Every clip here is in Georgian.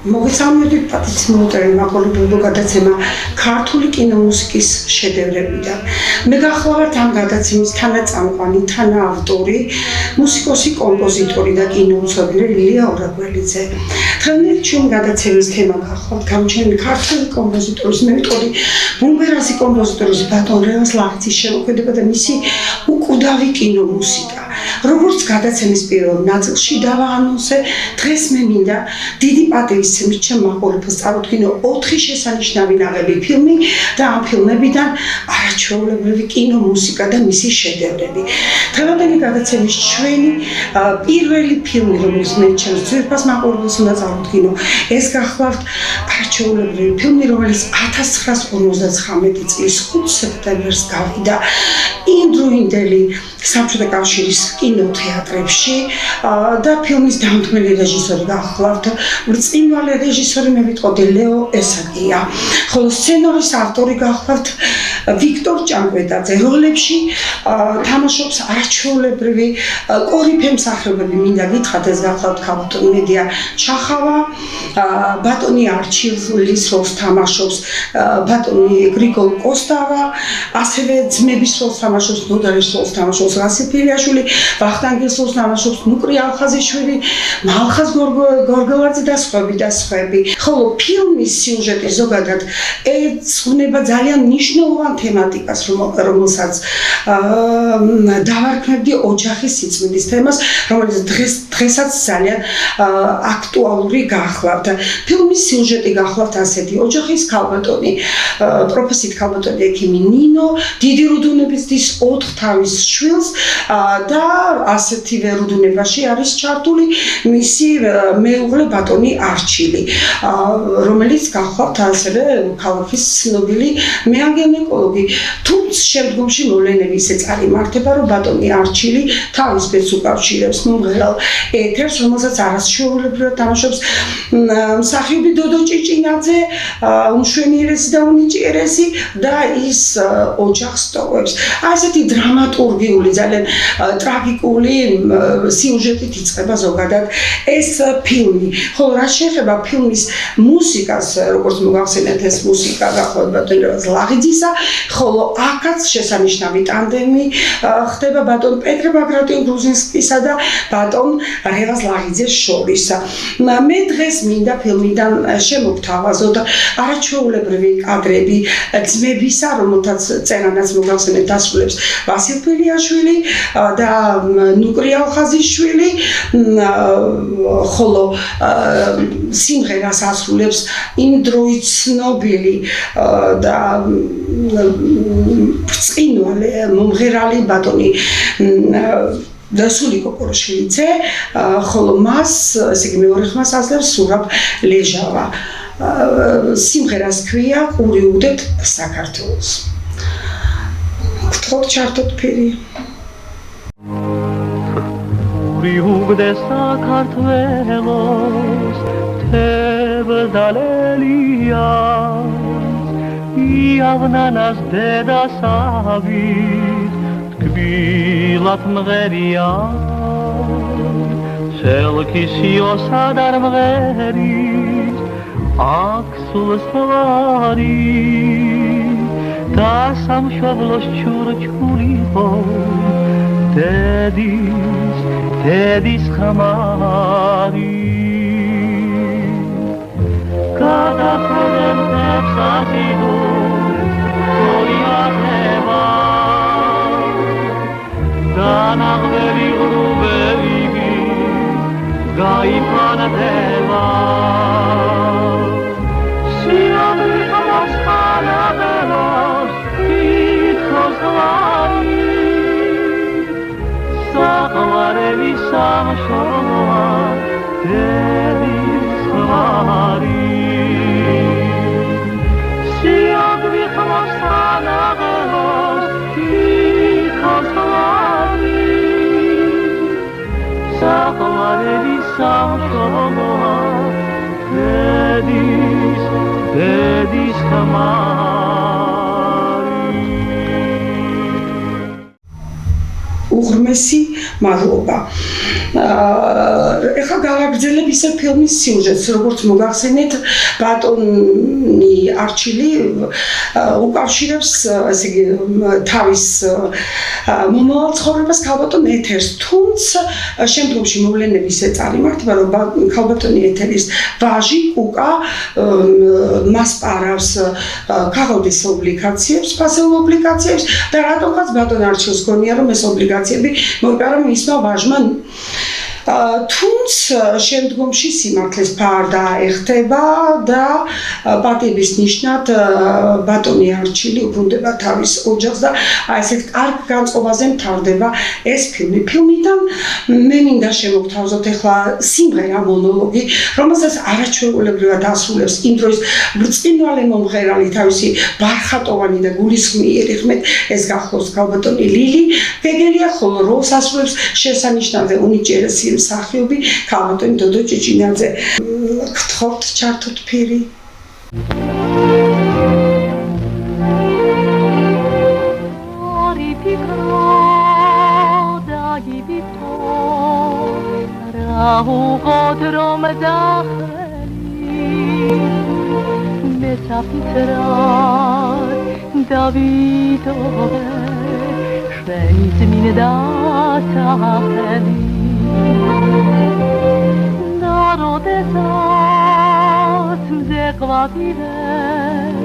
მოგესალმებით პატიციმოტორი მაყურებელო გადაცემა ქართული კინომუსიკის შედევრებიდან. მე გახლავართ ამ გადაცემის თანაწამყვანი, თანაავტორი, მუსიკოსი, კომპოზიტორი და კინომცოდნე ლია ორაგველიძე. დღევანდელი ჩვენი გადაცემის თემა გახლავთ გამოჩენილი ქართული კომპოზიტორის, მე ვიტყოდი ბუმბერასი კომპოზიტორის ბატონ რევაზ ლაღიძის შემოქმედება და მისი უკვდავი კინომუსიკა. როგორც გადაცემის პირველ ნაწილში დავაანონსე, დღეს მე მინდა დიდი პატივისცემით ჩემ მაყურებელს წარუდგინო 4 შესანიშნავი ნაღები ფილმი და ამ ფილმებიდან არაჩვეულებრივი კინომუსიკა და მისი შედევრები. დღევანდელი გადაცემის ჩვენი პირველი ფილმი, რომელიც მე ჩემს ძვირფას მაყურებელს უნდა წარუდგინო, ეს გახლავთ არაჩვეულებრივი ფილმი, რომელიც 1959 წლის 5 სექტემბერს გავიდა იმდროინდელი საბჭოთა კავშირის კინოთეატრებში და ფილმის დამდგმელი რეჟისორი გახლავთ ბრწყინვალე რეჟისორი მე ვიტყოდი ლეო ესაკია, ხოლო სცენარის ავტორი გახლავთ ვიქტორ ჭანკვეტაძე. როლებში თამაშობს არაჩვეულებრივი კორიფე მსახიობები, მინდა გითხრათ, ეს გახლავთ ქალბატონი მედია ჩახავა, ბატონი არჩილის როლს თამაშობს ბატონი გრიგოლ კოსტავა, ასევე ძმების როლს თამაშობს ნოდარის როლს თამაშობს რასი ფილიაშვილი, ვახტანგის როლს თამაშობს ნუკრი ალხაზიშვილი, მალხაზ გორგოლაძე და სხვები. ხოლო ფილმის სიუჟეტი ზოგადად ეძღვნება ძალიან მნიშვნელოვან თემატიკას, რომელსაც დავარქმევდი ოჯახის სიწმინდის თემას, რომელიც დღესაც ძალიან აქტუალური გახლავთ. ფილმის სიუჟეტი გახლავთ ასეთი: ოჯახის ქალბატონი, პროფესიით ქალბატონი ექიმი ნინო, დიდი რუდუნების დის 4 თავის შვილს და ასეთივე რუდუნებაში არის ჩართული მისი მეუღლე ბატონი არჩილი, რომელიც გახლავთ ასევე ქალაქის ცნობილი მეანგინეკოლოგი. თუმცა შემდგომში მოვლენები ისე წარიმართება, რომ ბატონი არჩილი თავის ბედს უკავშირებს მომღერალ ეთერს, რომელსაც არასჩვეულებრივად თამაშობს მსახიობი დოდო ჭიჭინაძე, უმშვენიერესი და უნიჭიერესი და ის ოჯახს ტოვებს. ასეთი დრამატურგიული, ძალიან ტრაგიკული სიუჟეტით იწყება ზოგადად ეს ფილმი. ხოლო რაც შეეხება ფილმის მუსიკას, როგორც მოგახსენეთ, ეს მუსიკა გახლავთ ბატონ რევაზ ლაღიძისა, ხოლო აქაც შესანიშნავი ტანდემი ხდება ბატონ პეტრე ბაგრატიონ გრუზინსკისა და ბატონ რევაზ ლაღიძეს შორის. მე დღეს მინდა ფილმიდან შემოგთავაზოთ არაჩვეულებრივი კადრები ძმებისა, რომელთაც წერანაც მოგახსენეთ დასრულებს ვასილ ფილიაშვილი და ნუკრი ალხაზიშვილი, ხოლო სიმღერას ასრულებს იმ დროის ცნობილი და ბრწყინვალე მომღერალი ბატონი დასული კოკოროშვილიძე, ხოლო მას, ესე იგი მეორე ხმას აძლევს სურაბ ლეჟავა. სიმღერას ქვია „ყური უდეთ საქართველოს“. გთხოვთ ჩართოთ ფერი. ყური უდეთ საქართველოს, თებდალელია, იავნანას დედასავით თკბილად მღერია, ცელქის იოსა და მღერის აქ სულს თვარი და სამშობლოს ჩურჩულიყო დედის ხამარი. გადახედენ თებსახიდოს გოიათება დანაღველი ღრუბები გაიფანდება სიამრი ხმას ხანადელოს ითხოვს ლარი საყვარელი სამშობლოა დედის ხმარი. სიამრი ხმას ხანადელოს ითხოვს ლარი საყვარელი სამშობლოა დედის ხმარი. უღრმესი მადლობა. ეხლა გავაგრძელებ ისე ფილმის სიუჟეტს, როგორც მოგახსენეთ, ბატონი არჩილი უკავშირებს ესე იგი თავის მომავალ ცხოვრებას ქალბატონ ეთერს, თუმცა შემდგომში მოვლენების ეწარიმართება, რომ ქალბატონი ეთერის ვაჟი კუკა მას პარავს ქაღალდის ობლიგაციებს, ფასეულ ობლიგაციებს და რატომღაც ბატონ არჩილს გონია, რომ ეს ობლიგაციები მოიპარა მისმა ვაჟმა. თუმცა შემდგომში სიმართლეს ფარდა ეხტება და პატიების ნიშნად ბატონი არჩილი უბრუნდება თავის ოჯახს და ესეთ კარგ განწყობაზე მთავრდება ეს ფილმი. ფილმიდან მე მინდა შემოგთავაზოთ ეხლა სიმღერა მონოლოგი, რომელსაც არაჩვეულებრივად ასრულებს იმ დროის ბრწყინვალე მომღერალი თავისი ბარხატოვანი და გულისხმიერი ხმით, ეს გახლავს ქალბატონი ლილი ვეგელია, ხოლო როლს ასრულებს შესანიშნავზე უნიჭიერესი მსახიობი ქალბატონი დოდო ჭიჭინაძე. გთხოვთ ჩართოთ ფერი. Narodesat mzekvativet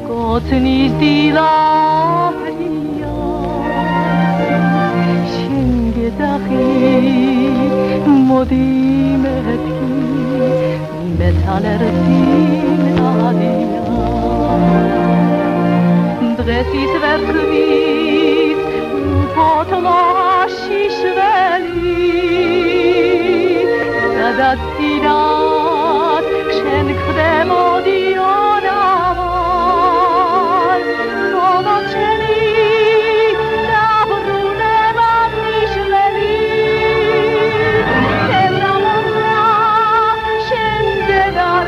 Kotnis dilapria Shingedachi modimetki Metalertin adia Dresis verchvit Potlashi shveli Datidat kşenkdemodi onavar Novaçeni davruneman nişveli Evramamra şendegar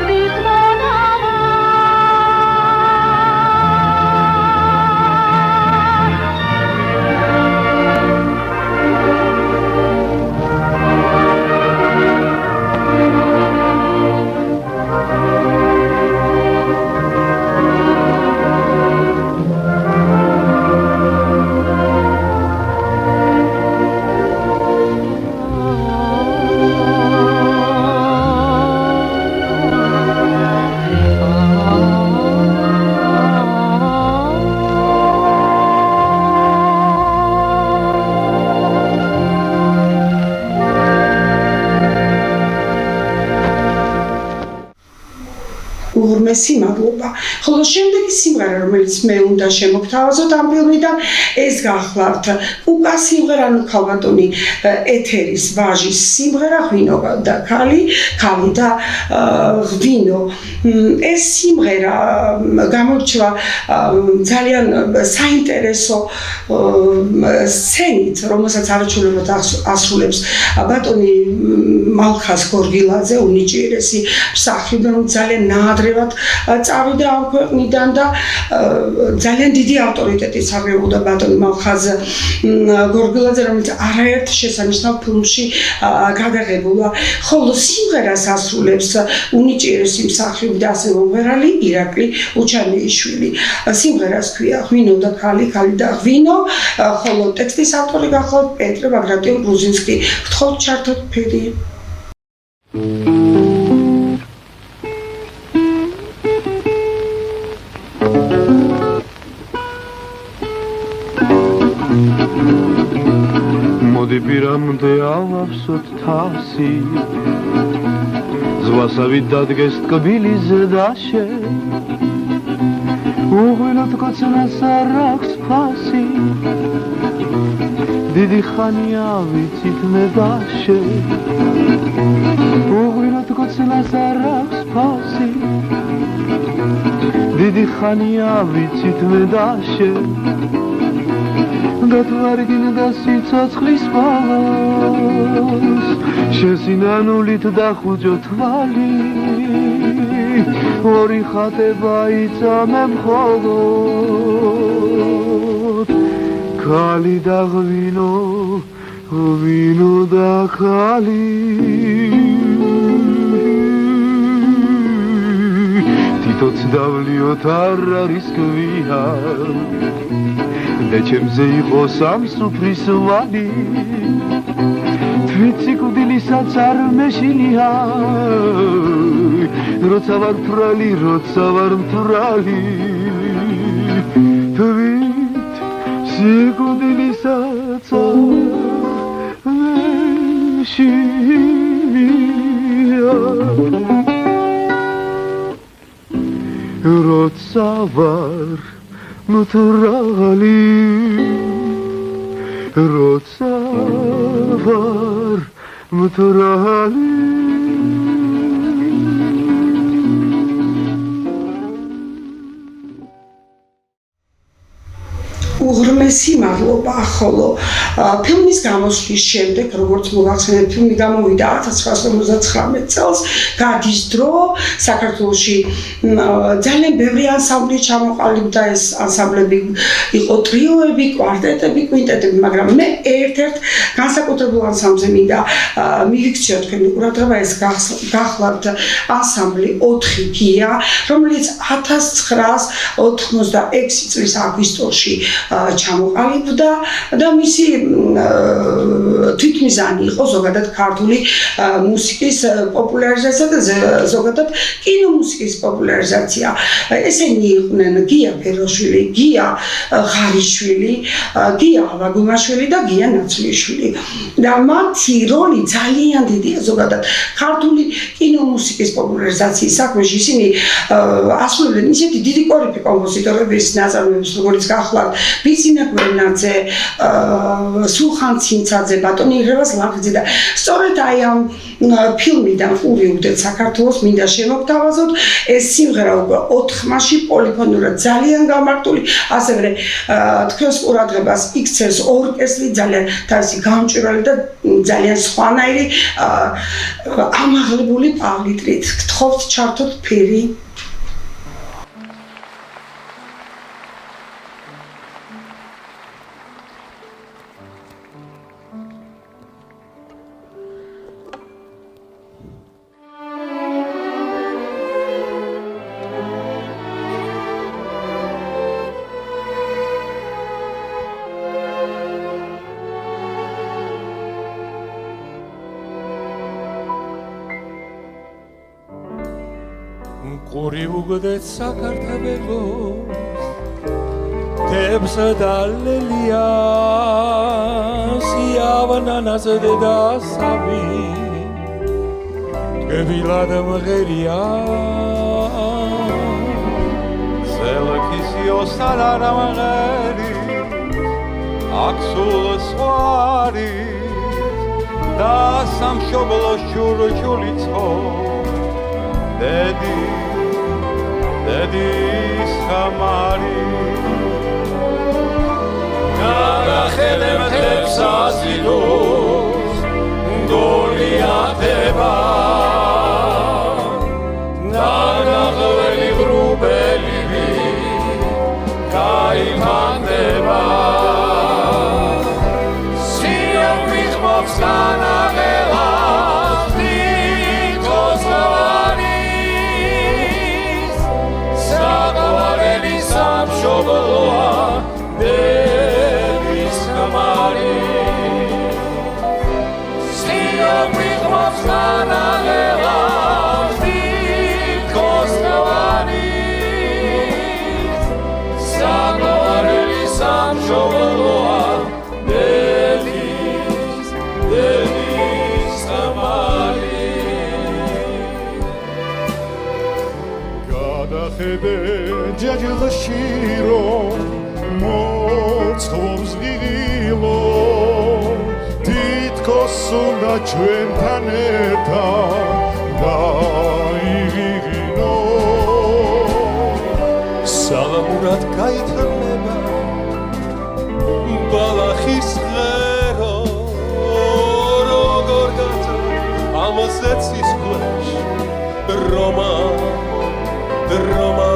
უღრმესი მადლობა. ხოლო შემდეგი სიმღერა, რომელიც მე უნდა შემოგთავაზოთ ამ ფილმიდან, ეს გახლავთ უკა სიმღერა, ანუ ქალბატონი ეთერის ვაჟის სიმღერა, ღვინო და ქალი და ღვინო. ეს სიმღერა გამოირჩევა ძალიან საინტერესო სცენით, რომელსაც არაჩვეულებრივად ასრულებს ბატონი მალხას გორგილაძე, უნიჭიერესი მსახიობი, ძალიან ნაადრევად წავიდა ამ ქვეყნიდან და ძალიან დიდი ავტორიტეტით სარგებლობდა ბატონი მალხაზ გორგილაძე, რომელიც არაერთ შესანიშნავ ფილმში გადაღებულა. ხოლო სიმღერას ასრულებს უნიჭიერესი მსახიობი და ასევე მომღერალი ირაკლი უჩანეიშვილი. სიმღერას ქვია ღვინო და ქალი და ღვინო, ხოლო ტექსტის ავტორი გახლავთ პეტრე ბაგრატიონ გრუზინსკი. გთხოვთ ჩართოთ ფერი. მოდი პირამდე ავავსოთ თასი ზღვასავით დადგეს ტკბილი ზედაშე უღვინოთ კოცნას არ აქვს ფასი დიდი ხანია ვიცით მე ბაშე უღვინოთ კოცნას არ აქვს ფასი დიდი ხანია ვიცით მე დაშე გათვარგინდა სიცოცხლის ბალოს შესინანულით დახუჯო თვალი ორი ხატება იწამე მხოლოდ ხალი და ღვინო ღვინო და ხალი თითოც დავლიოთ არ არის გვია და ჩემზე იყო სამსუფრის ვალი თვიცი კუდილისაც არ მეშინია როცა ვარ მთვრალი როცა ვარ მთვრალი თვიცი კუდილისაც არ მეშინია როცა ვარ მთვრალი როცა ვარ მთვრალი უღრმესი მადლობა ხოლო ფილმის გამოსვლის შემდეგ როგორც მოგახსენებთ ფილმი გამოვიდა 1959 წელს გადის დრო საქართველოში ძალიან ბევრი ანსამბლი ჩამოყალიბდა ეს ანსამბლები იყო ტრიოები კვარტეტები კვინტეტები მაგრამ მე ერთ-ერთ განსაკუთრებულ ანსამბლზე მინდა მივიქციო თქვენი ყურადღება ეს გახლავთ ანსამბლი 4 გია რომელიც 1986 წლის აგვისტოში ჩამოყალიბდა და მისი თვითმიზანი იყო ზოგადად ქართული მუსიკის პოპულარიზაცია და ზოგადად კინომუსიკის პოპულარიზაცია. ესენი იყვნენ გია ფეროშვილი, გია ღარიშვილი, გია ავაგუმაშვილი და გია ნაცვლიშვილი. და მათი როლი ძალიან დიდია ზოგადად ქართული კინომუსიკის პოპულარიზაციის საქმეში. ისინი ასრულებდნენ ისეთი დიდი კორიფი კომპოზიტორების ნაწარმოებებს, როგორც გახლავთ ბიძინა გვერნაძე, სულხან ცინცაძე, ბატონი ირევას ლაღიძე და სწორედ აი ამ ფილმიდან უვიუგდეთ საქართველოს მინდა შემოგთავაზოთ ეს სიმღერა უკვე 4 ხმაში პოლიფონურად ძალიან გამარტული ასევე თქვენს ყურადღებას იქცევს ორკესტრი ძალიან თავისი გამჭვირვალე და ძალიან სხვანაირი ამაღლებული პალიტრით გთხოვთ ჩართოთ ფერი ყური უგდეთ საქართველოს თებსა და ლელიას იავნანას დედასავი ტკბილად მღერია ზელქისიოს არამღერი აქსულ სვარი და სამშობლოს ჟურჯულიცხო Dedis xamari Nagaxelem tepsazidus Goliateba Nagaxveli grubelivi Kaimandeba Sion vixmovs ganagela Shoboloa Dedis xamari Stio vixmovs ganagela Dikos xamari Sagovareli sam shoboloa Dedis xamari Gadaxede ჯაჯილში რომ მოწვობს ღილო თითქოს უნდა ჩვენთან ერთად დაიღინო სალამურად გაითმება ბალახის ღერო როგორ გაცა ამაზე ცისქვეშ რომა Roma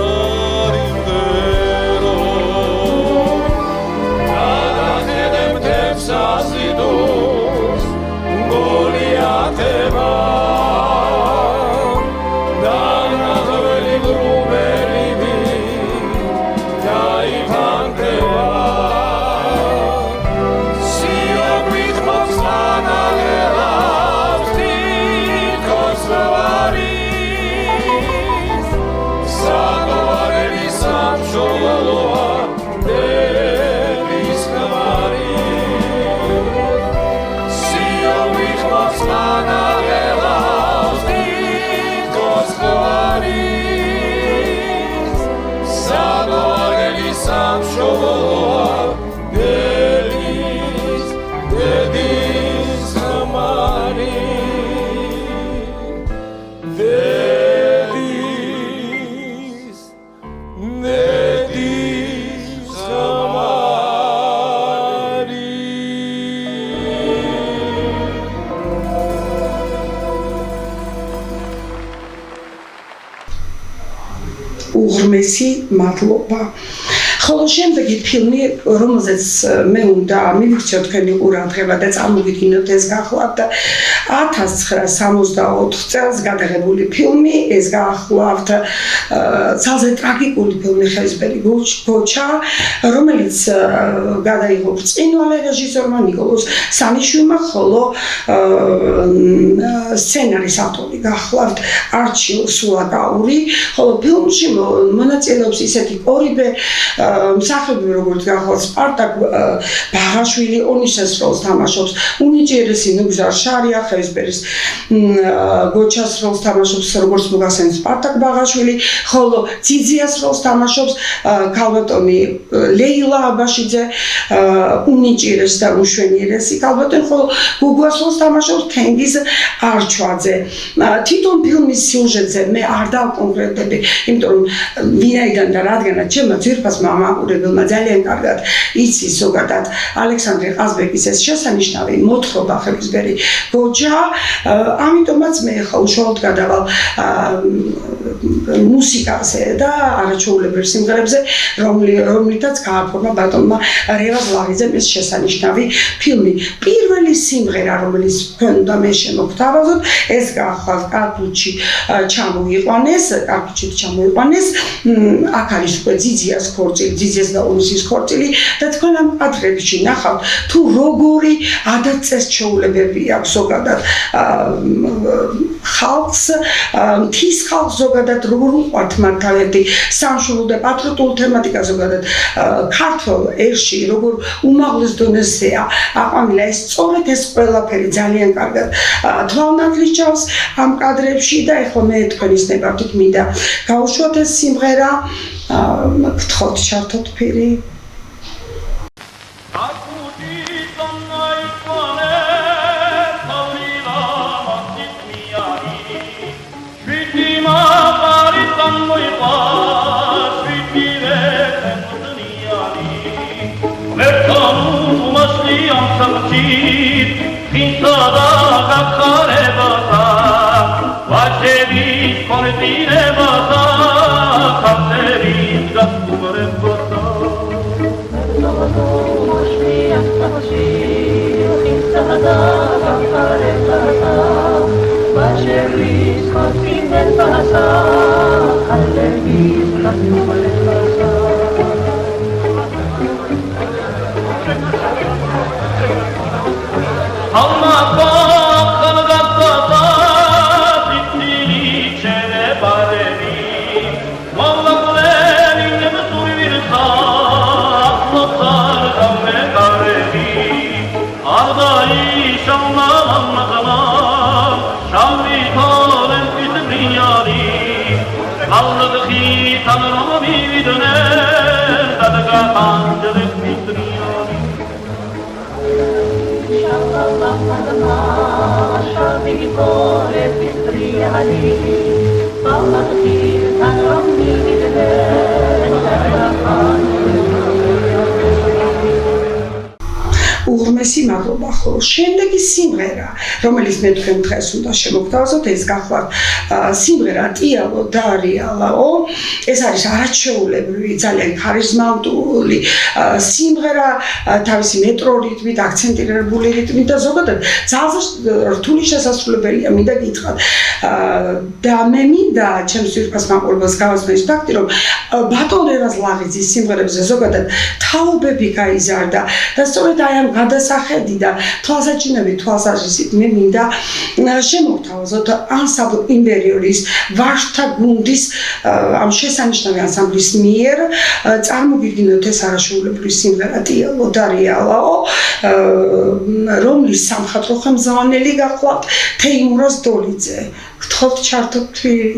უღრმესი მადლობა. ხოლო შემდეგი ფილმი, რომელზეც მე უნდა მივიქცევ თქვენი ყურადღება და წარმოვიდგინოთ ეს გახლავთ 1964 წელს გადაღებული ფილმი, ეს გახლავთ ძალზე ტრაგიკული ფილმი ხელისბერი გოჩა, რომელიც გადაიღო ბრწყინვალე რეჟისორმა ნიკოლოზ სანიშვილმა, ხოლო სცენარის ავტორი გახლავთ არჩილ სულაკაური, ხოლო ფილმში მონაწილეობს ისეთი ორივე მსახიობი, როგორც გახლავთ სპარტაკ ბაღაშვილი, ონისეს როლს თამაშობს, უნიჭიერესი ნუგზარ შარია ხელისბერის გოჩას როლს თამაშობს, როგორც მოგახსენეთ სპარტაკ ბაღაშვილი, ხოლო ძიძიას როლს თამაშობს ქალბატონი ლეილა აბაშიძე, უნიჭიერეს და უშვენიერესი ქალბატონი, ხოლო გუგუას როლს თამაშობს თენგიზ არჩვაძე. თვითონ ფილმის სიუჟეტზე მე არ დავკონკრეტები, იმიტომ რომ ვინაიდან და რადგანაც ჩემმა ძვირფასმა მაყურებელმა ძალიან კარგად იცის ზოგადად ალექსანდრე ყაზბეგის ეს შესანიშნავი მოთხრობა ხელისბერი გოჩა, ამიტომაც მე ხა უშუალოდ გადავალ მუსიკაზე და არაჩვეულებრივ სიმღერებზე, რომლითაც გააფორმა ბატონმა რევაზ ლაღიძემ ეს შესანიშნავი ფილმი. პირველი სიმღერა, რომელიც თქვენ უნდა მე შემოგთავაზოთ, ეს გახლავთ კარფუჩი ჩამოიყვანეს, აქ არის უკვე ძიძიას ქორწილი, ძიძიას და ონისის ქორწილი და თქვენ ამ კადრებში ნახავთ თუ როგორი ადათ-წესჩვეულებები აქვს ზოგადად ხალხს, მთის ხალხს ზოგადად როგორ უყვართ მართალეთი სამშობლო და პატრიოტულ თემატიკა ზოგადად ქართულ ერში როგორ უმაღლეს დონეზეა აყვანილი, ეს სწორედ ეს ყველაფერი ძალიან კარგად თვალნათლს ჩავს ამ კადრებში და ეხლა მე თქვენის ნებართვით მინდა გავუშვათ ეს სიმღერა, გთხოვთ ჩართოთ ფირი. უღრმესი მადლობა. ხოლო შემდეგი სიმღერა, რომელიც მე თქვენ დღეს უნდა შემოგთავაზოთ, ეს გახლავთ სიმღერა ტიალო და რეალაო. ეს არის არაჩვეულებრივი, ძალიან ქარიზმატული სიმღერა, თავისი მეტრო რიტმით, აქცენტირებული რიტმით და ზოგადად ძალზე რთული შესასრულებელია. მინდა გითხრათ, და მე მინდა ჩემს ვირკას მაყურებელს გავაცნო ის ფაქტი, რომ ბატონ ერაზლაღიძის სიმღერებზე ზოგადად თაობები გაიზარდა და სწორედ აი ამ გადასახედიდან თვალსაჩინებით თვალსაზრისით მე მინდა შემოგთავაზოთ ანსამბლ იმპერიორის ვაჟთა გუნდის ამ შესანიშნავი ანსამბლის მიერ წარმოგიდგინოთ ეს არაშუულებრივი სიმღერა ტიალო და რეალაო, რომლის სამხატვრო ხელმძღვანელი გახლავთ თეიმურაზ დოლიძე. გთხოვთ ჩართოთ თვირი.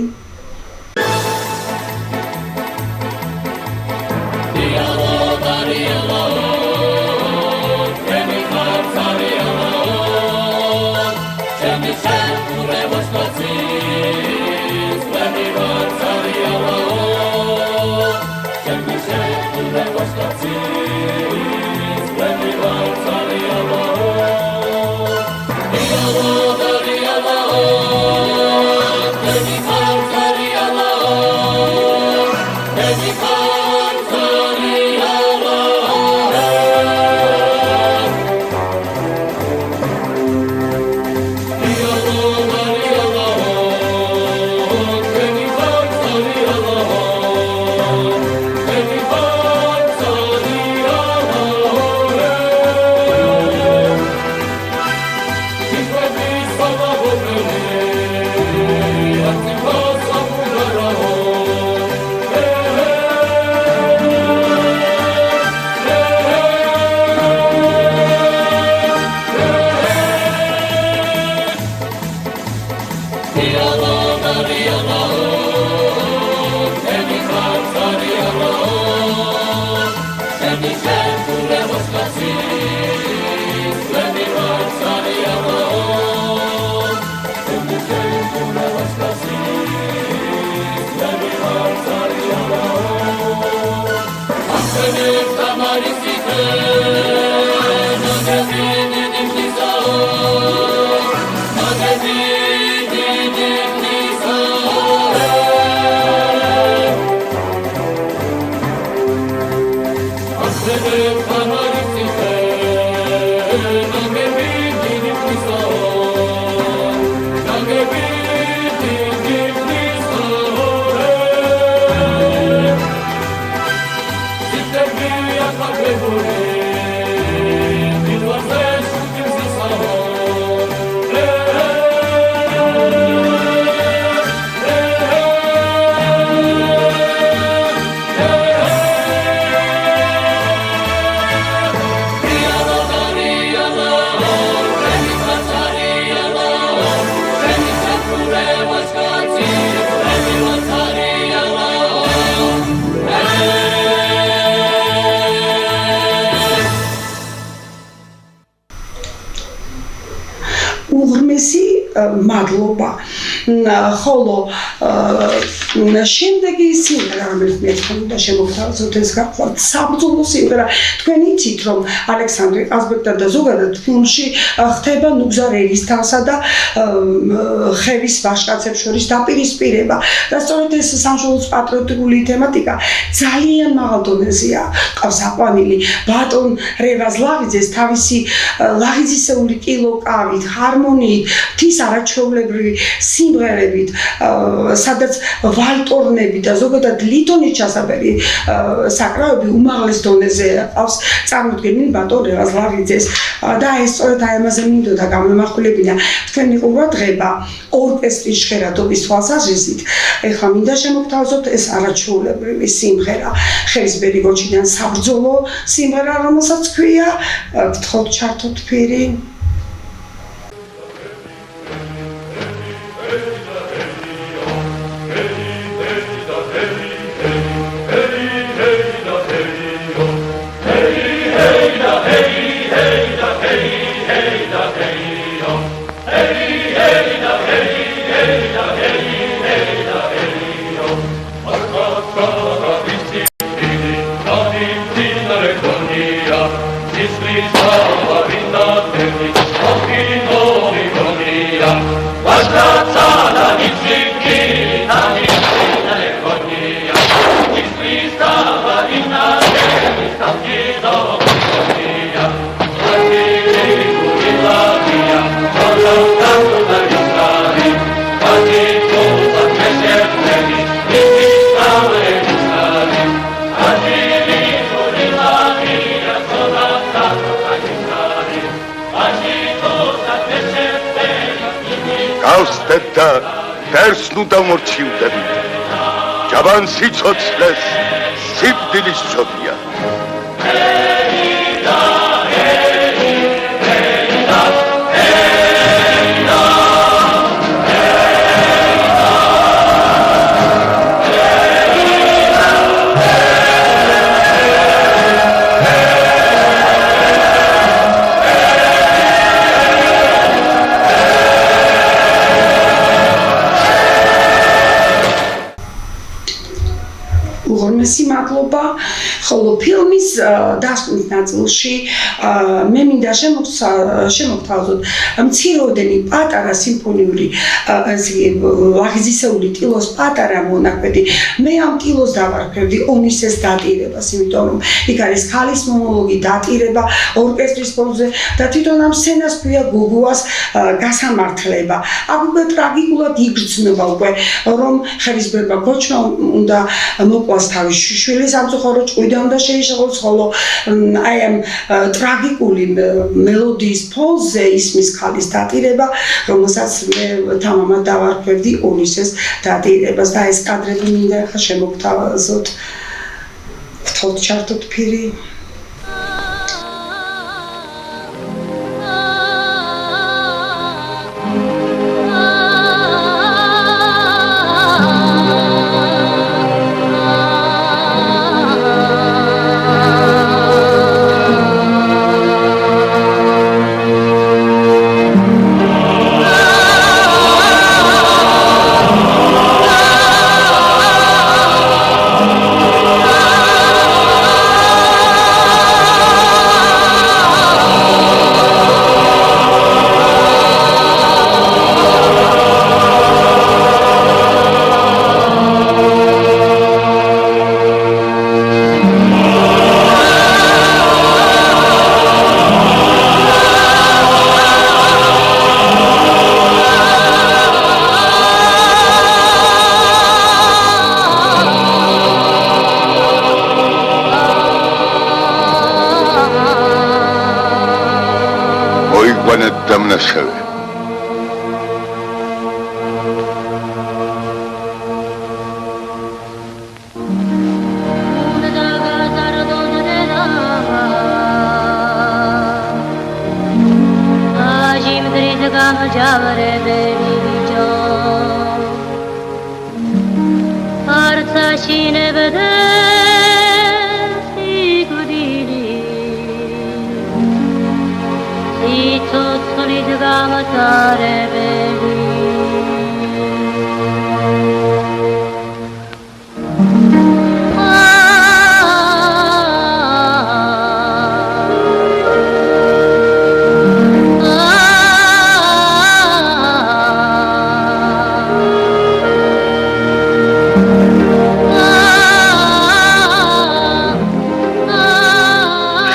მადლობა. ხოლო შემდეგი სიმღერა, რომელიც მე თქონდა შემოგთავაზოთ, ეს გახლავთ საბრძოლო სიმღერა. თქვენ იცით, რომ ალექსანდრე ყაზბეგთან და ზოგადად ფილმში ხდება ნუგზარ ერისთავსა და ხევის ვაჟკაცებს შორის დაპირისპირება და სწორედ ეს სამშობლოს პატრიოტული თემატიკა ძალიან მაღალ დონეზეა ყავს აყვანილი. ბატონ რევაზ ლაღიძეს თავისი ლაღიძისეული კილოკავით, ჰარმონიით, თვის არაჩვეულებრივი სიმღერებით, სადაც ვალტორნები და ზოგადად ლითონის ჩასაბერი საკრავები უმაღლეს დონეზე ყავს წარმოდგენილი ბატონ რევაზ ლაღიძეს და ეს სწორედ აი ამაზე მინდოდა გამომახვილებინა თქვენი ყურადღება ორკესტრის ჟღერადობის თვალსაზრისით. ეხლა მინდა შემოგთავაზოთ ეს არაჩვეულებრივი სიმღერა, ხელისბერი გოჩიდან საბრძოლო სიმღერა, რომელსაც ქვია გთხოვთ ჩართოთ თვირი. This is how I გავსდეთ და დერს ნუ დამორჩილდებით. ჯაბან სიცოცხლეს სიკვდილის ცოდია. უღრმესი მადლობა, ხოლო ფილმის დასკვნის ნაწილში მე მინდა შემოგთავაზოთ მცირეოდენი პატარა სიმფონიური ლაღიზისეული ტილოს პატარა მონაკვეთი. მე ამ ტილოს დავარქვევდი ონისეს დატირებას, იმიტომ რომ იქ არის ქალის მონოლოგი, დატირება ორკესტრის ფონზე და თვითონ ამ სცენას ქვია გოგუას გასამართლება. აქ უკვე ტრაგიკულად იგრძნობა უკვე, რომ ხელისბერმა გოჩმა უნდა მოყვას თავის შვილის სამწუხარო ჭყვიდა უნდა შეიშალოს, ხოლო აი ამ ტრაგიკული მელოდიის ფონზე ისმის ქალის დატირება, რომელსაც მე თამამად დავარქვევდი ონისეს დატირებას და ეს კადრები მინდა ახლა შემოგთავაზოთ. გთხოვთ ჩართოთ ფირი. დამნაშავე.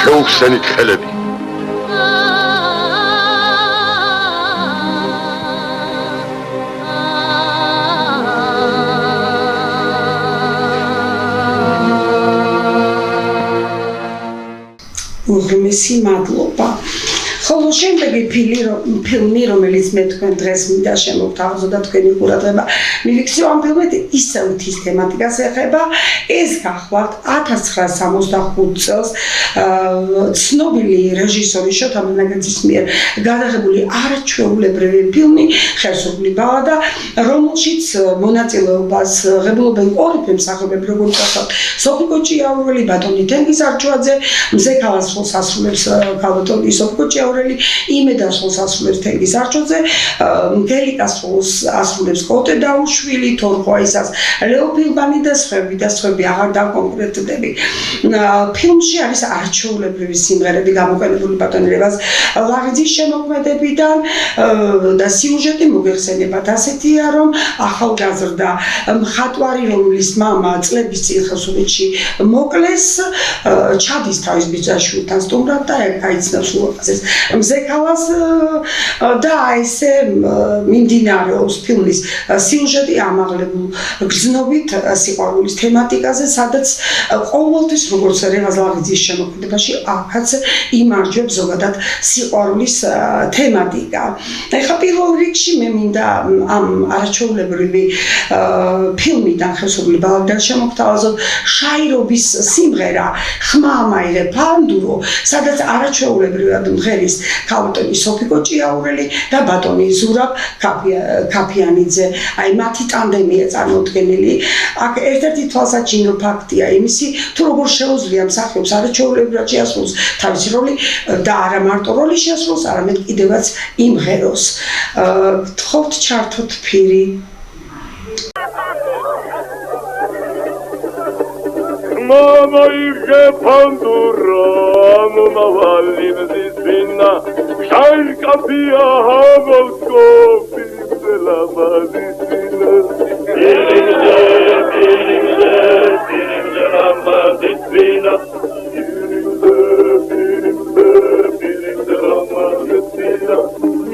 შევხსენით ხელები. უღრმესი მადლობა. ხოლო შემდეგი ფილმი, რომელიც მე თქვენ დღეს მინდა შემოგთავაზო და თქვენი ყურადღება მივიქცევ ამ ფილმით, ისევ მთის თემატიკას ეხება. ეს გახლავთ 1965 წელს ცნობილი რეჟისორი შოთა მენაგეძის მიერ გადაღებული არაჩვეულებრივი ფილმი „ხერსურგული ბალადა“, რომელშიც მონაწილეობას ღებულობენ ორი ფილმსახიობები, როგორც გახლავთ სოფიკო ჭიაურელი, ბატონი თენგიზ არჩვაძე, მზე ქალას როლს ასრულებს ქალბატონი სოფიკო ჭიაურელი, იმედას როლს ასრულებს თენგიზ არჩვაძე, გელიკას როლს ასრულებს კოტე დაუშვილი, თორხოაისას ლეო ფილბანი და სხვები აღარ დავკონკრეტდები. ფილმში არის არაჩვეულებრივი სიმღერები გამოყენებული ბატონი ლევას ლაღიძის შემოქმედებიდან და სიუჟეტი მოგეხსენებათ ასეთია, რომ ახალგაზრდა მხატვარი, რომლის მამა წლების წინ ხელსურეთში მოკლეს, ჩადის თავის ბიძაშვილთან სტუმრად და გაიცნობს უარყოფას მზექალას და ესე მიმდინარეობს ფილმის სიუჟეტი ამაღლებულ გრძნობით სიყვარულის თემატიკაზე, სადაც ყოველთვის როგორც რევაზ ლაღიძის შემოქმედებაში აქაც იმარჯვებს ზოგადად სიყვარულის თემატიკა. ეხლა პირველ რიგში მე მინდა ამ არაჩვეულებრივი ფილმიდან ხევსურული ბალადიდან შემოგთავაზოთ შაირობის სიმღერა ხმამაირე ფანდურო, სადაც არაჩვეულებრივად მღერის ქალბატონი სოფიკო ჭიაურელი და ბატონი ზურაბ ქაფიანიძე. აი მათი ტანდემია წარმოდგენილი. აქ ერთ-ერთი თვალსაჩინო ფაქტია იმისი, თუ როგორ შეუძლია მსახიობს არაჩვეულებრივად შეასრულოს თავისი როლი და არა მარტო როლი შეასრულოს, არამედ კიდევაც იმღეროს. გთხოვთ ჩართოთ ფირი. Mama ige pandura, mama validisina, shai kapia havoskopi de la medicina. Piringe la medicina. Piringe la medicina.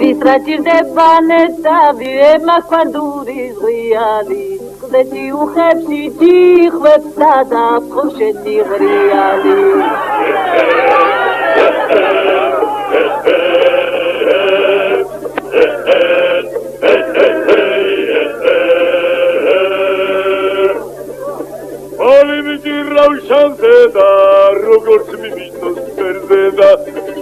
Visratirდება ნეტავი ემაქვანდურის ღიალი ყდეთი უხებში ჯიხვებსა და ფხუშეთი ღრიალი Olimici ravşanse da როგორც მიმინოს ფერზე და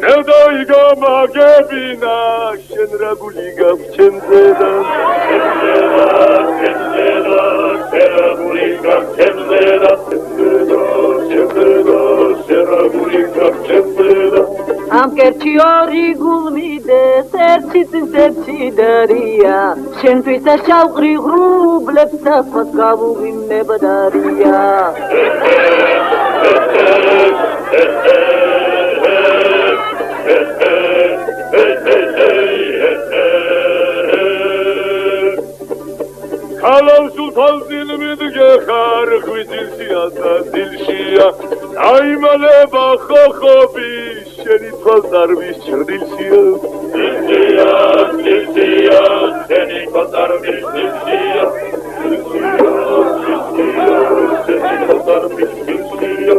შევდაიგო მაგებინა შენ რა გული გავჩენზე და ამ კერჩი ორი გულმიდეს ერთი დარია შენთვის შავყრი ღრუბლებს ახოთ გავუვინებდარია Kalam sultan zilmid gekhar khvizilsiya da dilshiya aymale ba khokhobi sheni tfazar bishrdilsiya dilsiya sheni tfazar bishrdilsiya sheni tfazar bishrdilsiya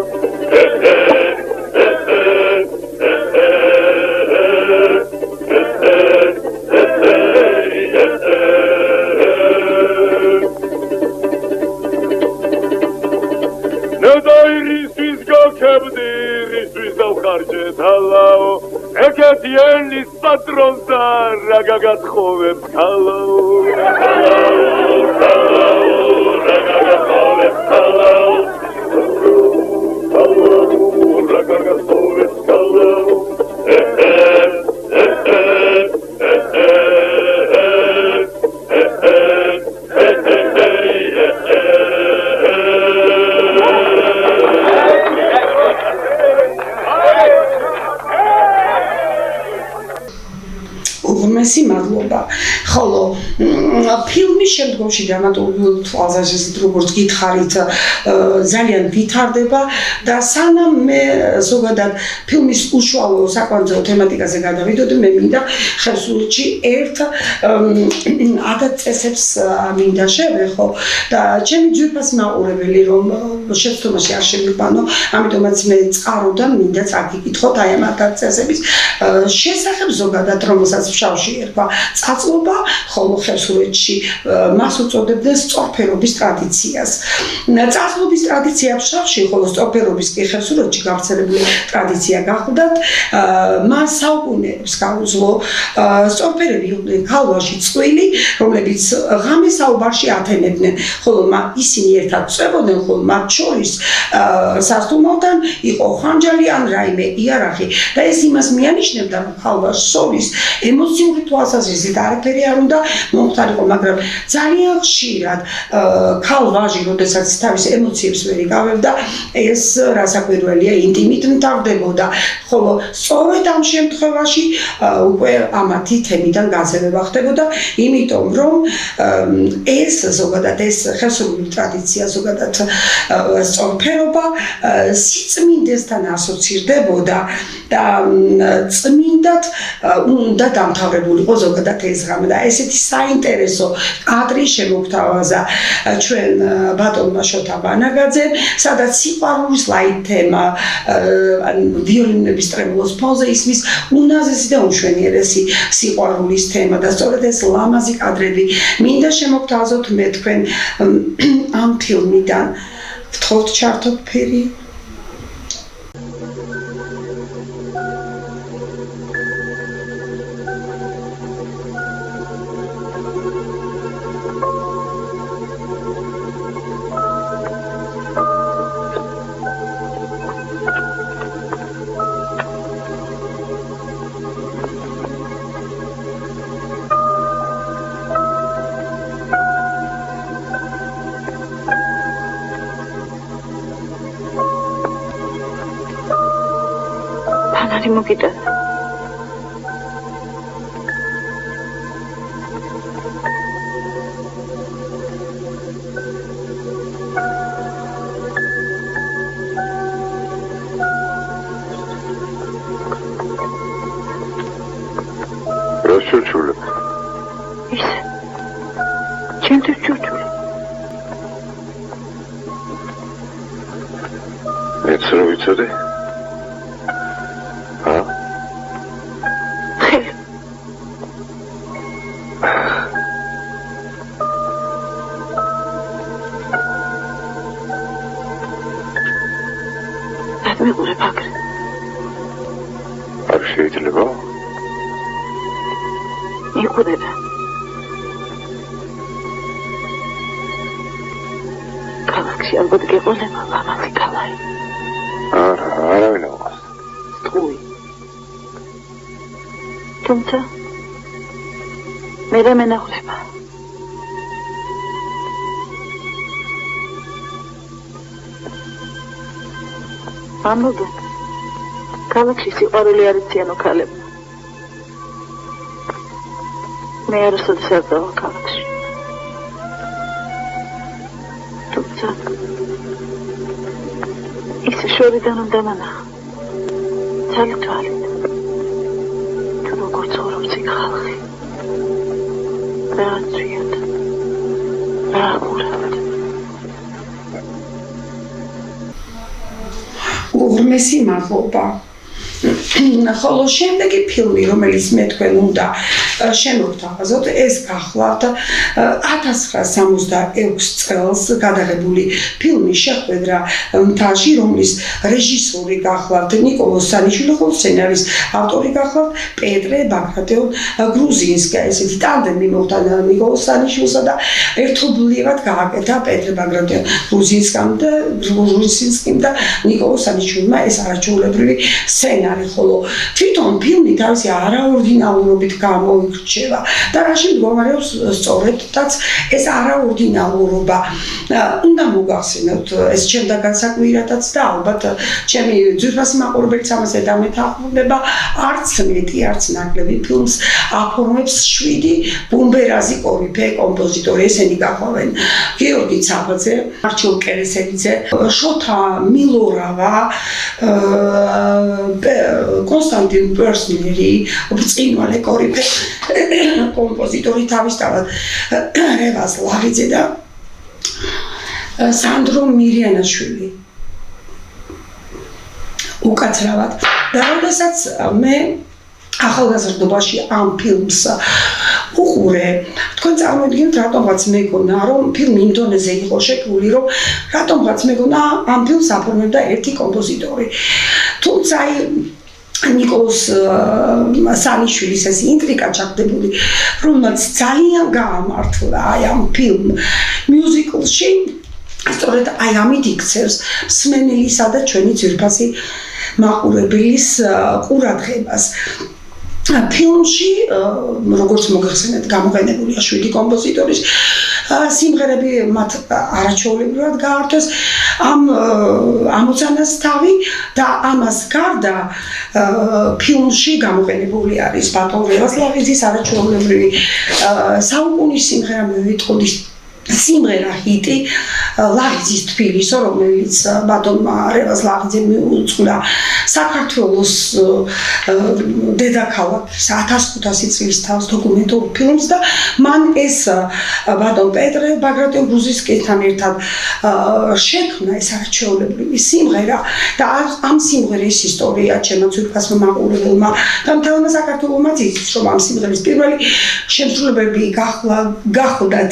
Eketienis patronza ragagat khoveb kalao ragagat khoveb kalao ragagat khoveb kalao მესი მადლობა. ხოლო ფილმის შემდგომში დრამატურგიულ თვალსაზრისით როგორც გითხარით ძალიან ვითარდება და სანამ მე ზოგადად ფილმის უშუალო საკვანძო თემატიკაზე გადავიდოდი, მე მინდა ხევსურეთში ერთ ადათ-წესებს მინდა შევეხო და ჩემი ძვირფასი მაყურებელი რომ შეცდომაში არ შემიყვანო, ამიტომაც მე წყაროდან მინდა წაგიკითხოთ აი ამ ადათ-წესების შესახებ ზოგადად, რომელსაც ფშავში ერქვა წაწლობა, ხოლო ხევსურეთში მას უწოდებდნენ სწორფერობის ტრადიციას. წაწლობის ტრადიცია ფშავში, ხოლო სწორფერობის კი ხევსურეთში გავრცელებული ტრადიცია გახლდათ. მას საუკუნეებს გაუძლო სწორფერები იყვნენ ქალვაში წყვილი, რომლებიც ღამის საუბარში ათენებდნენ, ხოლო ისინი ერთად წვებოდნენ, ხოლო მათ შორის სასტუმროდან იყო ხანჯალი ან რაიმე იარაღი და ეს იმას მიანიშნებდა, რომ ქალვას შორის ემოციური თვალსაზრისით არაფერი არ უნდა მომხდარიყო, მაგრამ ძალიან ხშირად ქალ-ვაჟი, როდესაც თავის ემოციებს ვერ იკავებდა, ეს რასაკვირველია, ინტიმით მთავრდებოდა, ხოლო სწორედ ამ შემთხვევაში უკვე ამათი თემიდან გაზრება ხდებოდა, იმიტომ რომ ეს ზოგადად ეს ხევსურული ტრადიცია, ზოგადად სწორფერობა სიწმინდესთან ასოცირდებოდა და წმინდად უნდა დამთავრებულიყო ზოგადად ეს ღამე და ესეთი საინტერესო კადრი შემოგთავაზა ჩვენ ბატონმა შოთა ბანაგაძემ, სადაც სიყვარულის ლაით თემა ვიოლინების ტრემოლოს ფონზე ისმის უნაზესი და უშვენიერესი სიყვარულის თემა და სწორედ ეს ლამაზი კადრები მინდა შემოგთავაზოთ მე თქვენ ამ ფილმიდან ვთხოვთ ჩართოთ ფერი. ფანარი მოგიტან. რაშუჩულებ? ისე. ჩემთვის ჩუჩული. მეც რა ვიცოდი? არ შეიძლება? იყურება. ქალაქში ალბათ გეყოლება ლამაზი კალაი. არავინ აღარ. სტუი. თუმცა მე მენახულება. ამბობ. ქალაქში სიყვარული არ იციან ქალებმა. მე არასოდეს არ დავა ქალაქში. თუმცა ის შორიდან უნდა მანახა. თვალით. თუ როგორ ცხოვრობს იქ ხალხი. რა ძვიად. რა ყურად. უღრმესი მადლობა. ხოლო შემდეგი ფილმი, რომელიც მე თქვენ უნდა შემოვთავაზოთ, ეს გახლავთ 1966 წელს გადაღებული ფილმი შეხვედრა მთაში, რომლის რეჟისორი გახლავთ ნიკოლოზ სანიშვილი, ხოლო სცენარის ავტორი გახლავთ პეტრე ბაგრატიონ გრუზინსკია. ესეთი ტანდემი მოხდა ნიკოლოზ სანიშვილსა და ერთობლივად გააკეთა პეტრე ბაგრატიონ გრუზინსკამ და ნიკოლოზ სანიშვილმა ეს არაჩვეულებრივი სცენარი, ხოლო თვითონ ფილმი თავისი არაორდინალურობით გამოირჩევა და რაში მდგომარეობს სწორედაც ეს არაორდინალურობა. უნდა მოგახსენოთ ეს ჩემდა განსაკვირადაც და ალბათ ჩემი ძვირფასი მაყურებელიც ამაზე დამეთანხმდება, არც მეტი, არც ნაკლები ფილმს აფორმებს 7 ბუმბერაზი კორიფე კომპოზიტორი. ესენი გახლავენ გიორგი ცაბაძე, მარჩილ კერესელიძე, შოთა მილორავა, კონსტანტინ პერსნერი, ბრწყინვალე კორიფე კომპოზიტორი თავისთავად რევაზ ლაღიძე და სანდრო მირიანაშვილი. უკაცრავად და როდესაც მე ახალგაზრდობაში ამ ფილმს უყურე, თქვენ წარმოიდგინეთ რატომღაც მეგონა, რომ ფილმი იმ დონეზე იყო შექმნილი, რომ რატომღაც მეგონა ამ ფილმს აფორმებდა ერთი კომპოზიტორი. თუმცა ნიკოლოზ სანიშვილის ეს ინტრიგა ჩაგდებული, რომელმაც ძალიან გაამართლა ამ ფილმ მიუზიკლში, სწორედ ამით იქცევს მსმენელისა და ჩვენი ძვირფასი მაყურებლის ყურადღებას. ფილმში როგორც მოგეხსენეთ გამოყენებულია 7 კომპოზიტორის სიმღერები მათ არაჩვეულებრივად გაართვეს ამ ამოცანას თავი და ამას გარდა ფილმში გამოყენებული არის ბატონ რევაზ-ლაღიძის არაჩვეულებრივი საუკუნის სიმღერა მევიტყოდის სიმღერა ჰიტი ლაღიძის თბილისო რომელიც ბატონმა რევაზ-ლაღიძემ მიუძღვნა საქართველოს დედაქალაქის 1500 წლის თავს დოკუმენტურ ფილმს და მან ეს ბატონ პეტრე ბაგრატიონ-გრუზისკისთან ერთად შექმნა ეს არაჩვეულებრივი სიმღერა და ამ სიმღერის ისტორია ჩემო ძვირფასმა მაყურებელმა და მთელმა საქართველოსმა იცის რომ ამ სიმღერის პირველი შემსრულებლები გახლდათ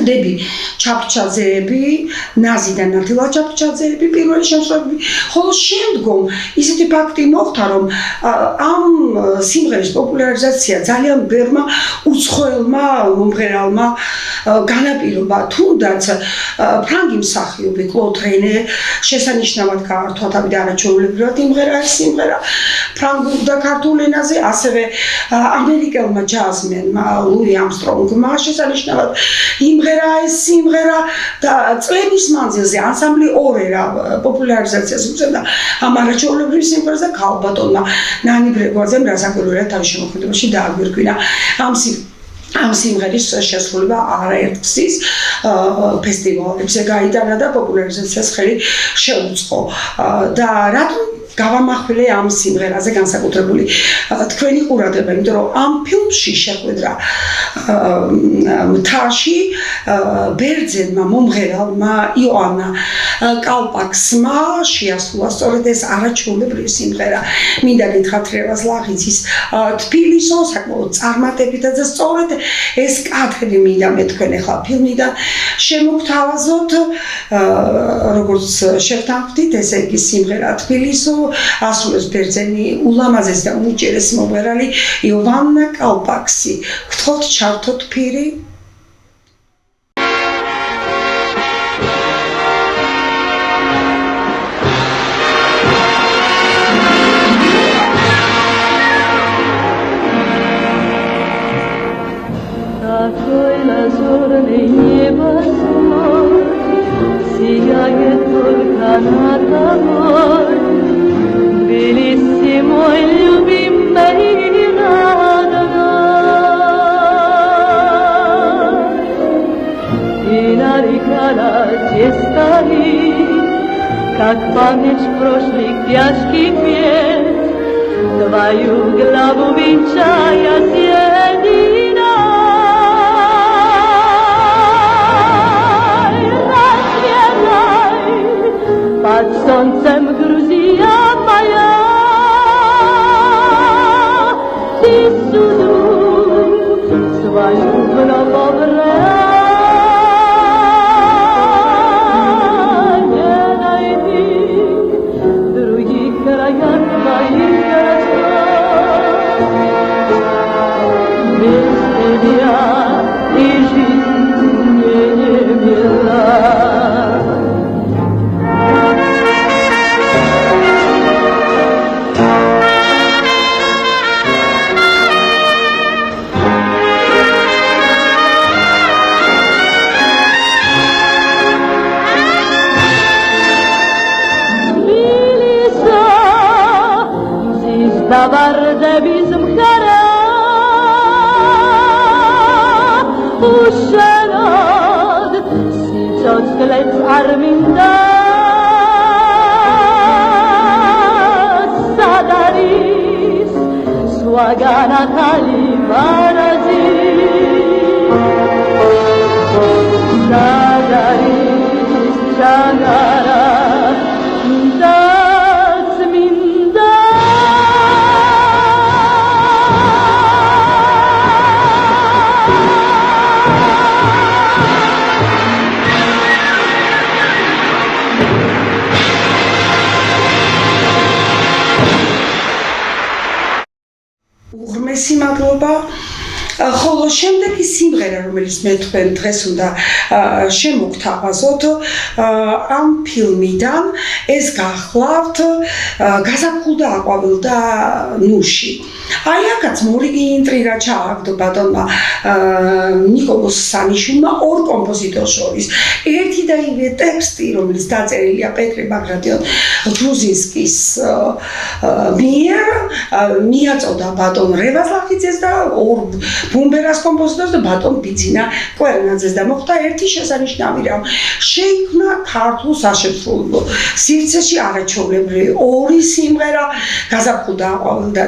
დები ჩაფრჩაძეები, ნაზი და ნათილა ჩაფრჩაძეები პირველი შემსრულებლები, ხოლო შემდგომ ისეთი ფაქტი მოხდა, რომ ამ სიმღერის პოპულარიზაცია ძალიან ბევრმა უცხოელმა მომღერალმა განაპირობა, თუნდაც ფრანგი მსახიობი კლოდ რენე შესანიშნავად გაართვა თავი არაჩვეულებრივად იმღერა ეს სიმღერა ფრანგულ და ქართულ ენაზე, ასევე ამერიკელმა ჯაზმენმა ლუი ამსტრონგმა შესანიშნავად იმღერა ეს სიმღერა და წლების მანძილზე ანსამბლი ორერა პოპულარიზაციას უწევდა ამ არაჩვეულებრივ სიმღერას და ქალბატონმა ნანი ბრეგვაძემ რასაკვირველია თავის შემოქმედებაში დააგვირგვინა ამ სიმღერის შესრულება არაერთგზის ფესტივალებზე გაიტანა და პოპულარიზაციას ხელი შეუწყო და რატომ გავამახვილე ამ სიმღერაზე განსაკუთრებული თქვენი ყურადღება, იმიტომ რომ ამ ფილმში შეხვედრა მთაში ბერძენმა მომღერალმა იოანა კალპაქსმა შეასრულა სწორედ ეს არაჩვეულებრივი სიმღერა. მინდა გითხრათ რევაზ-ლაღიძის თბილისო საკმაოდ წარმატებითაც და სწორედ ეს კადრები მინდა მე თქვენ ახლა ფილმიდან შემოგთავაზოთ, როგორც შევთანხმდით, ესე იგი სიმღერა თბილისო ასრულებს ბერძენი ულამაზესი და უმჯერესი მომღერალი იოანა კალპაქსი. გთხოვთ ჩართოთ ფირი. Bellissimo il bimbo как память прошлых тяжких лет, твою главу венчая сединой. Расцветай под солнцем, Грузия моя, ты судьбу свою вновь обрела. Davardebis mkhara ushenod sitot klet arminda sadaris swagana kalivarazi sadaris chagara სიმადლობა ხოლო შემდეგი სიმღერა რომელიც მე თქვენ დღეს უნდა შემოგთავაზოთ ამ ფილმიდან ეს გახლავთ გაზაფხულდა აყვავილდა ნუში აი აქაც მორიგი ინტრიგა ჩააგდო ბატონმა ნიკოლოზ სანიშვილმა ორ კომპოზიტორს შორის. ერთი და იგივე ტექსტი, რომელიც დაწერილია პეტრე ბაგრატიონ გრუზინსკის მიერ, მიაწოდა ბატონ რევაზ-ლახიძეს და ორ ბუმბერას კომპოზიტორს და ბატონ ბიძინა კვერნაძეს და მოხდა ერთი შესანიშნავი რამ. შეიქმნა ქართულ საშემსრულებლო სივრცეში არაჩვეულებრივი ორი სიმღერა გაზაფხულდა აყვავილ და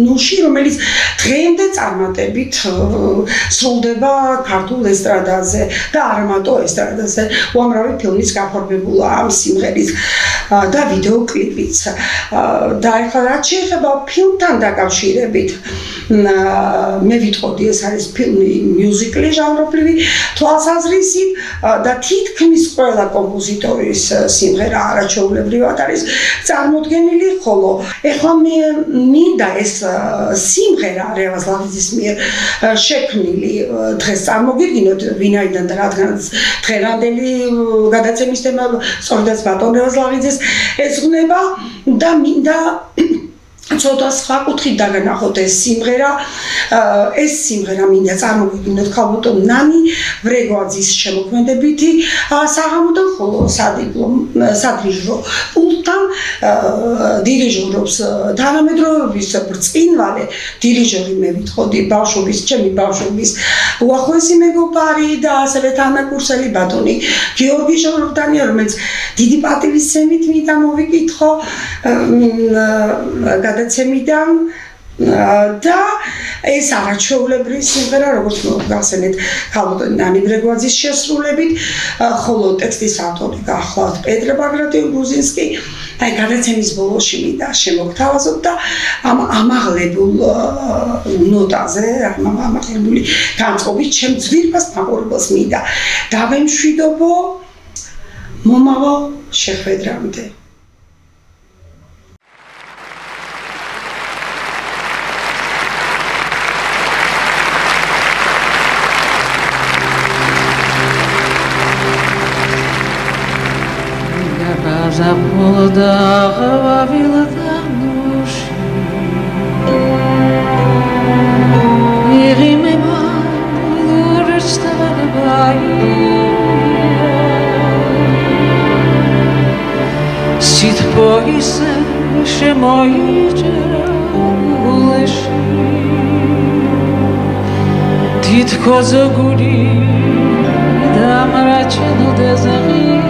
ნუში, რომელიც დღემდე წარმატებით სრულდება ქართულ ესტრადაზე და არა მარტო ესტრადაზე. უამრავი ფილმიც გაფორმებულა ამ სიმღერის და ვიდეოკლიპიც. და ახლა რაც შეეხება ფილმთან დაკავშირებით, მე ვიტყოდი ეს არის ფილმი მიუზიკლი ჟანრობრივი თვალსაზრისით და თითქმის ყველა კომპოზიტორის სიმღერა არაჩვეულებრივად არის წარმოდგენილი, ხოლო ეხლა მე მინდა ეს სიმღერა რევაზ-ლახიძის მიერ შექმნილი დღეს წარმოგიდგინოთ ვინაიდან და რადგანაც დღევანდელი გადაცემის თემა სწორედაც ბატონ რევაზ-ლახიძეს ეძღვნება და მინდა ცოტა სხვა კუთხით დაგანახოთ ეს სიმღერა. ეს სიმღერა მინდა წარმოგიდგინოთ ქალბატონ ნანი ვრეგვაძის შემოქმედებითი საღამოდან, ხოლო სადირიჟო პულტთან დირიჟორობს თანამედროვეობის ბრწყინვალე დირიჟორი, მე ვიტყოდი ჩემი ბავშვობის უახლოესი მეგობარი და ასევე თანაკურსელი ბატონი გიორგი ჟორდანია, რომელიც დიდი პატივისცემით მინდა მოვიკითხო გადაცემიდან და ეს არაჩვეულებრივი სიმღერა, როგორც მოგახსენეთ, ქალბატონ ნანი ვრეგვაძის შესრულებით, ხოლო ტექსტის ავტორი გახლავთ პეტრე ბაგრატიონ გრუზინსკი. აი გადაცემის ბოლოში მინდა შემოგთავაზოთ და ამ ამაღლებულ ნოტაზე, ამაღლებული განწყობით ჩემ ძვირფას მაყურებელს მინდა დავემშვიდობო მომავალ შეხვედრამდე. Заполда гавила души Ириме лурстава бай Сит поисе шемоиже улеши Тит козогули да мрачно дезари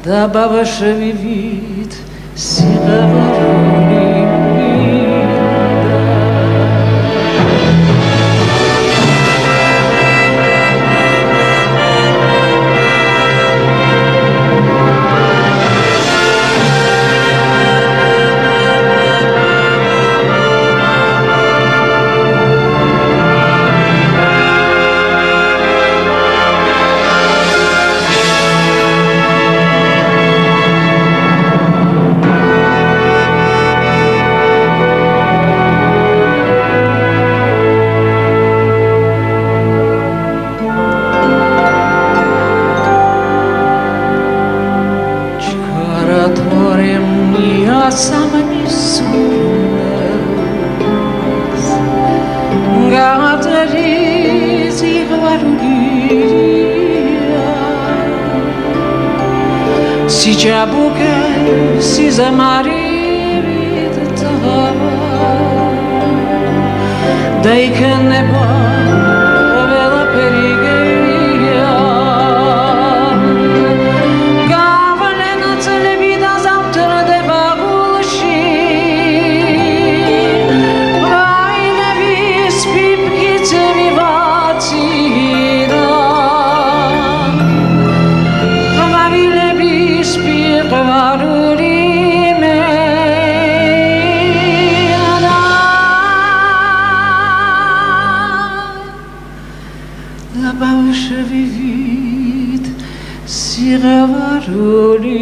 Da baba shvivit sigavaroni Si jabuke si zamari vitava dai che ne va vela perigeria gavane na cele vida zavtra de bagulshi vai ne vis pipki cevivaci სიღარული